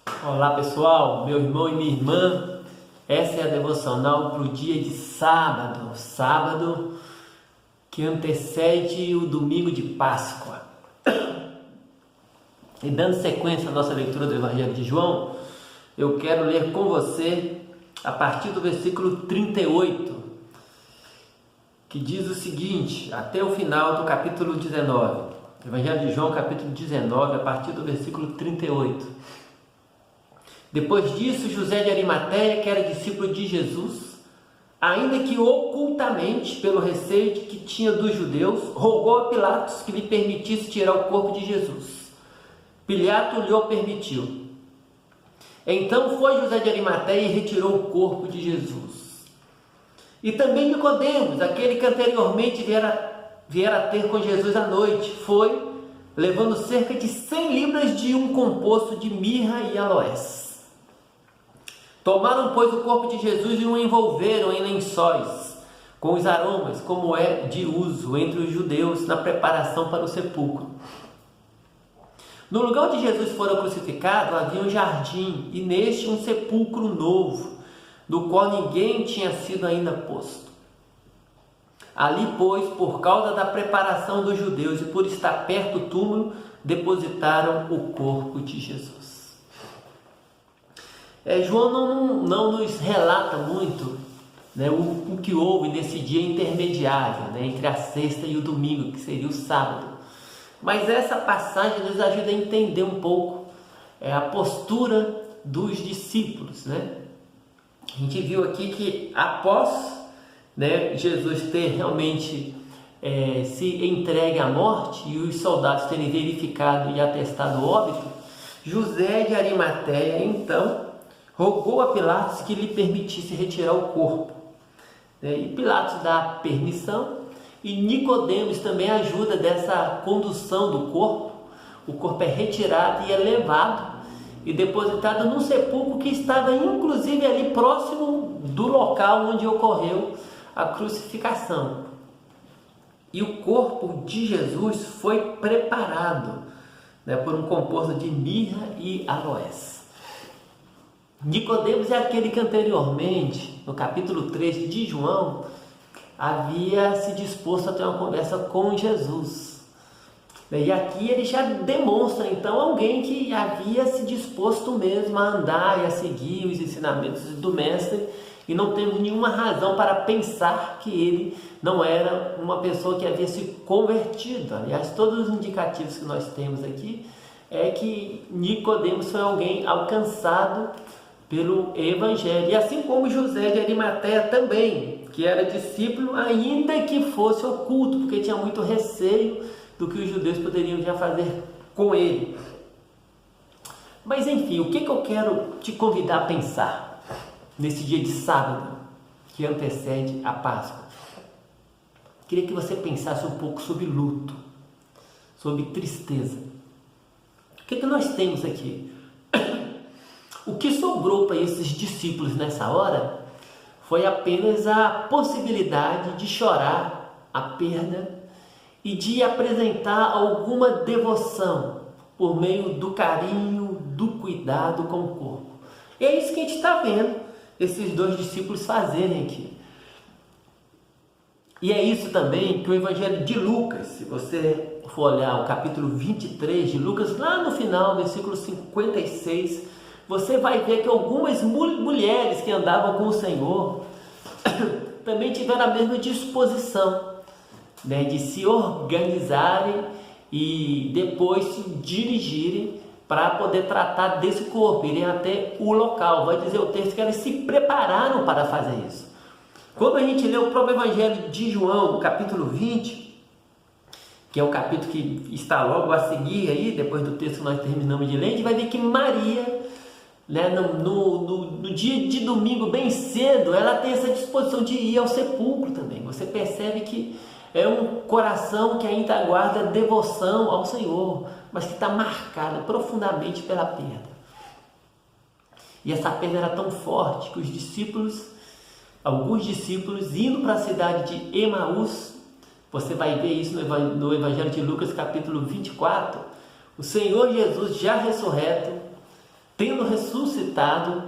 Olá pessoal, meu irmão e minha irmã, essa é a devocional para o dia de sábado, sábado que antecede o domingo de Páscoa. E dando sequência à nossa leitura do Evangelho de João, eu quero ler com você a partir do versículo 38, que diz o seguinte, até o final do capítulo 19. Evangelho de João, capítulo 19, a partir do versículo 38. Depois disso, José de Arimateia, que era discípulo de Jesus, ainda que ocultamente, pelo receio que tinha dos judeus, rogou a Pilatos que lhe permitisse tirar o corpo de Jesus. Pilatos lhe o permitiu. Então foi José de Arimateia e retirou o corpo de Jesus. E também Nicodemos, aquele que anteriormente viera a ter com Jesus à noite, foi, levando cerca de 100 libras de um composto de mirra e aloés. Tomaram, pois, o corpo de Jesus e o envolveram em lençóis, com os aromas, como é de uso entre os judeus na preparação para o sepulcro. No lugar onde Jesus fora crucificado havia um jardim, e neste um sepulcro novo, do qual ninguém tinha sido ainda posto. Ali, pois, por causa da preparação dos judeus e por estar perto do túmulo, depositaram o corpo de Jesus. João não nos relata muito, né, o que houve nesse dia intermediário, né, entre a sexta e o domingo, que seria o sábado. Mas essa passagem nos ajuda a entender um pouco a postura dos discípulos. Né? A gente viu aqui que após, né, Jesus ter realmente se entregue à morte e os soldados terem verificado e atestado o óbito, José de Arimateia, então, rogou a Pilatos que lhe permitisse retirar o corpo. E Pilatos dá permissão, e Nicodemos também ajuda dessa condução do corpo. O corpo é retirado e é levado e depositado num sepulcro que estava inclusive ali próximo do local onde ocorreu a crucificação. E o corpo de Jesus foi preparado, né, por um composto de mirra e aloés. Nicodemos é aquele que anteriormente, no capítulo 3 de João, havia se disposto a ter uma conversa com Jesus. E aqui ele já demonstra então alguém que havia se disposto mesmo a andar e a seguir os ensinamentos do mestre, e não temos nenhuma razão para pensar que ele não era uma pessoa que havia se convertido. Aliás, todos os indicativos que nós temos aqui é que Nicodemos foi alguém alcançado pelo Evangelho, e assim como José de Arimateia também, que era discípulo, ainda que fosse oculto, porque tinha muito receio do que os judeus poderiam já fazer com ele. Mas enfim, o que eu quero te convidar a pensar nesse dia de sábado, que antecede a Páscoa? Queria que você pensasse um pouco sobre luto, sobre tristeza. O que nós temos aqui? O que sobrou para esses discípulos nessa hora foi apenas a possibilidade de chorar a perda e de apresentar alguma devoção por meio do carinho, do cuidado com o corpo. E é isso que a gente está vendo esses dois discípulos fazerem aqui. E é isso também que o Evangelho de Lucas, se você for olhar o capítulo 23 de Lucas, lá no final, versículo 56, você vai ver que algumas mulheres que andavam com o Senhor também tiveram a mesma disposição, né, de se organizarem e depois se dirigirem para poder tratar desse corpo, irem até o local. Vai dizer o texto que elas se prepararam para fazer isso. Quando a gente lê o próprio Evangelho de João, no capítulo 20, que é o capítulo que está logo a seguir aí, depois do texto que nós terminamos de ler, a gente vai ver que Maria, né, no dia de domingo bem cedo, ela tem essa disposição de ir ao sepulcro também. Você percebe que é um coração que ainda aguarda devoção ao Senhor, mas que está marcada profundamente pela perda. E essa perda era tão forte que alguns discípulos indo para a cidade de Emaús, você vai ver isso no Evangelho de Lucas capítulo 24, o Senhor Jesus já ressurreto, tendo ressuscitado,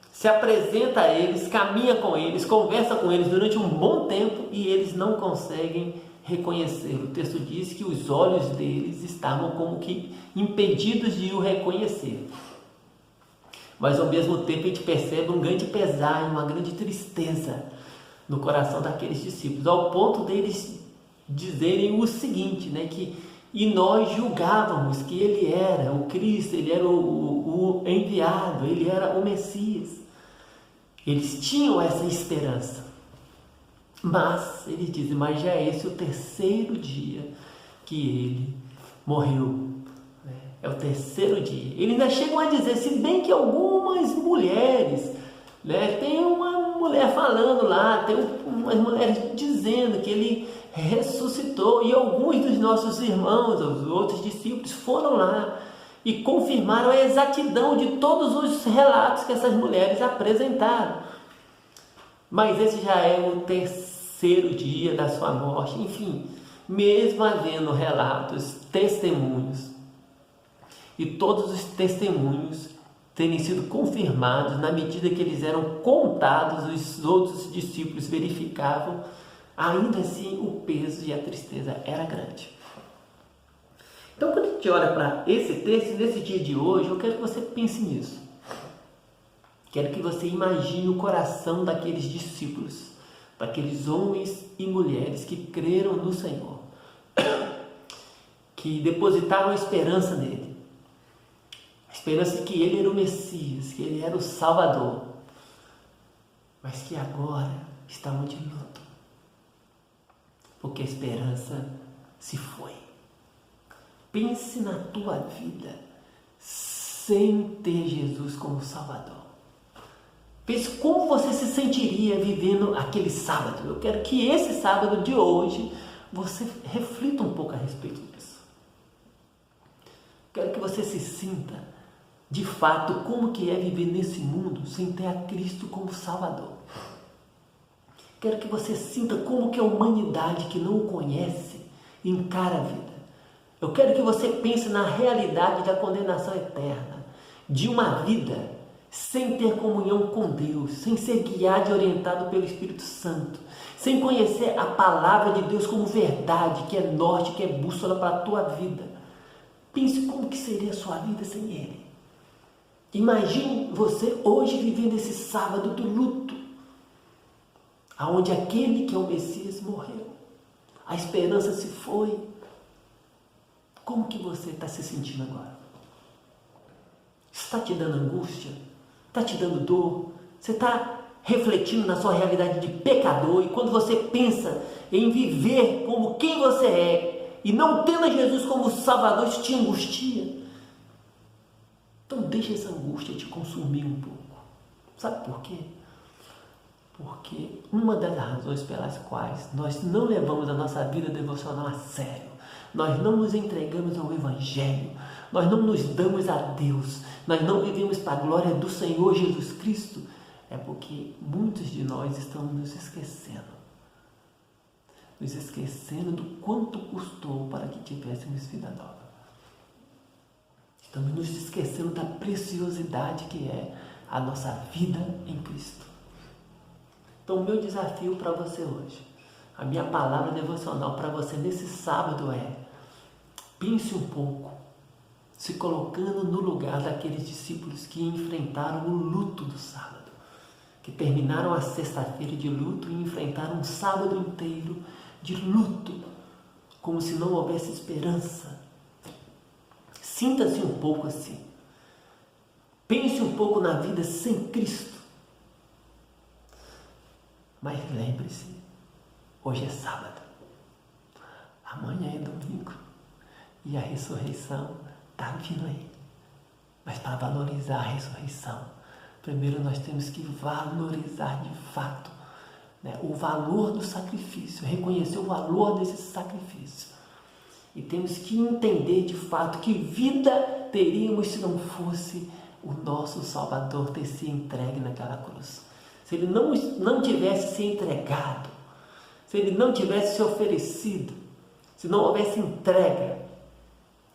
se apresenta a eles, caminha com eles, conversa com eles durante um bom tempo e eles não conseguem reconhecê-lo. O texto diz que os olhos deles estavam como que impedidos de o reconhecer. Mas ao mesmo tempo a gente percebe um grande pesar e uma grande tristeza no coração daqueles discípulos, ao ponto deles dizerem o seguinte, né, e nós julgávamos que ele era o Cristo, ele era o enviado, ele era o Messias. Eles tinham essa esperança. Mas, eles dizem, mas já é esse o terceiro dia que ele morreu. É o terceiro dia. Eles ainda chegam a dizer, se bem que algumas mulheres, né, tem uma mulher falando lá, tem umas mulheres dizendo que ele ressuscitou, e alguns dos nossos irmãos, os outros discípulos, foram lá e confirmaram a exatidão de todos os relatos que essas mulheres apresentaram. Mas esse já é o terceiro dia da sua morte. Enfim, mesmo havendo relatos, testemunhos, e todos os testemunhos terem sido confirmados, na medida que eles eram contados, os outros discípulos verificavam, ainda assim o peso e a tristeza era grande. Então, quando a gente olha para esse texto, nesse dia de hoje, eu quero que você pense nisso. Quero que você imagine o coração daqueles discípulos, daqueles homens e mulheres que creram no Senhor, que depositaram a esperança nele, a esperança de que ele era o Messias, que ele era o Salvador, mas que agora estavam de luto, porque a esperança se foi. Pense na tua vida sem ter Jesus como Salvador. Pense como você se sentiria vivendo aquele sábado. Eu quero que esse sábado de hoje você reflita um pouco a respeito disso. Quero que você se sinta, de fato, como que é viver nesse mundo sem ter a Cristo como Salvador. Quero que você sinta como que a humanidade que não o conhece encara a vida. Eu quero que você pense na realidade da condenação eterna, de uma vida sem ter comunhão com Deus, sem ser guiado e orientado pelo Espírito Santo, sem conhecer a palavra de Deus como verdade, que é norte, que é bússola para a tua vida. Pense como que seria a sua vida sem Ele. Imagine você hoje vivendo esse sábado do luto, aonde aquele que é o Messias morreu, a esperança se foi. Como que você está se sentindo agora? Está te dando angústia? Está te dando dor? Você está refletindo na sua realidade de pecador, e quando você pensa em viver como quem você é e não tendo Jesus como Salvador, isso te angustia? Então deixa essa angústia te consumir um pouco. Sabe por quê? Porque uma das razões pelas quais nós não levamos a nossa vida devocional a sério, nós não nos entregamos ao Evangelho, nós não nos damos a Deus, nós não vivemos para a glória do Senhor Jesus Cristo, é porque muitos de nós estamos nos esquecendo do quanto custou para que tivéssemos vida nova. Estamos nos esquecendo da preciosidade que é a nossa vida em Cristo. Então, o meu desafio para você hoje, a minha palavra devocional para você nesse sábado é: pense um pouco, se colocando no lugar daqueles discípulos que enfrentaram o luto do sábado, que terminaram a sexta-feira de luto e enfrentaram um sábado inteiro de luto, como se não houvesse esperança. Sinta-se um pouco assim. Pense um pouco na vida sem Cristo. Mas lembre-se, hoje é sábado, amanhã é domingo e a ressurreição está vindo aí. Mas para valorizar a ressurreição, primeiro nós temos que valorizar de fato, né, o valor do sacrifício, reconhecer o valor desse sacrifício. E temos que entender de fato que vida teríamos se não fosse o nosso Salvador ter se entregue naquela cruz. Se Ele não tivesse se entregado, se Ele não tivesse se oferecido, se não houvesse entrega,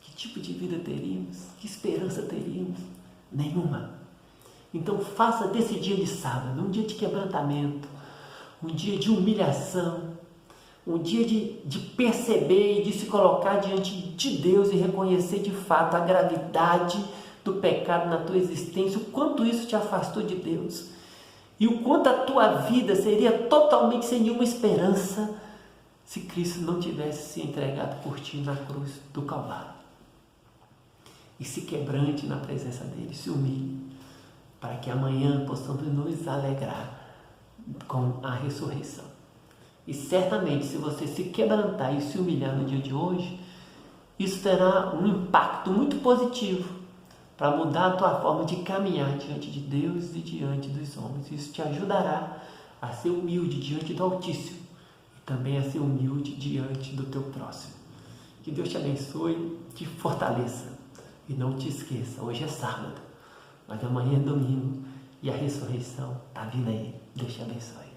que tipo de vida teríamos? Que esperança teríamos? Nenhuma. Então faça desse dia de sábado um dia de quebrantamento, um dia de humilhação, um dia de perceber e de se colocar diante de Deus e reconhecer de fato a gravidade do pecado na tua existência, o quanto isso te afastou de Deus e o quanto a tua vida seria totalmente sem nenhuma esperança se Cristo não tivesse se entregado por ti na cruz do Calvário. E se quebrante na presença dele, se humilhe, para que amanhã possamos nos alegrar com a ressurreição. E certamente, se você se quebrantar e se humilhar no dia de hoje, isso terá um impacto muito positivo para mudar a tua forma de caminhar diante de Deus e diante dos homens. Isso te ajudará a ser humilde diante do Altíssimo e também a ser humilde diante do teu próximo. Que Deus te abençoe, te fortaleça e não te esqueça, hoje é sábado, mas amanhã é domingo e a ressurreição está vindo aí. Deus te abençoe.